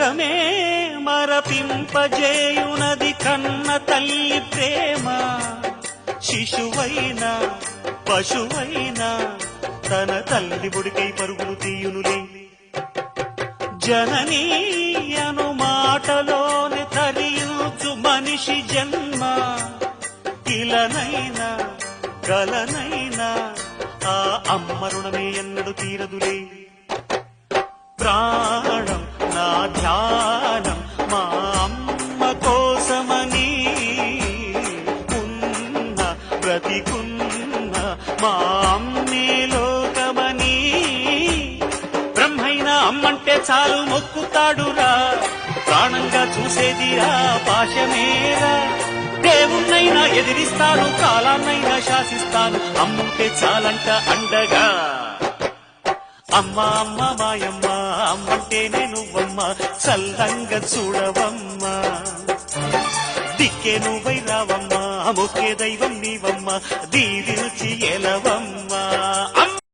జగమే మరపింపజేయునది కన్న తల్లి ప్రేమ. శిశువైనా పశువైనా తన తల్లి బుడికై పరుగులు తీయునులే. జననీ అను మాటలోని తరించు మనిషి జన్మ. ఇలనైనా కలనైనా ఆ అమ్మ రుణమే ఎన్నడు తీరదులే. ప్రాణం నా ధ్యానం మా అమ్మ కోసమని ఉన్న బ్రతికున్న మా అమ్మే లోకమని. బ్రహ్మైనా అమ్మంటే చాలు మొక్కుతాడురా, ప్రాణంగా చూసేదిరా పాశమేరా. దేవుణ్ణైనా ఎదిరిస్తాను, కాలాన్నైనా శాసిస్తాను, అమ్ముంటే చాలంట అండగా. అమ్మ అమ్మ మాయమ్మ అమ్మంటేనే నువ్వమ్మ, చల్లంగా చూడవమ్మ. దిక్కే నువ్వై రావమ్మ, మొక్కే దైవం నీవమ్మ, దీవించి ఎలవమ్మ.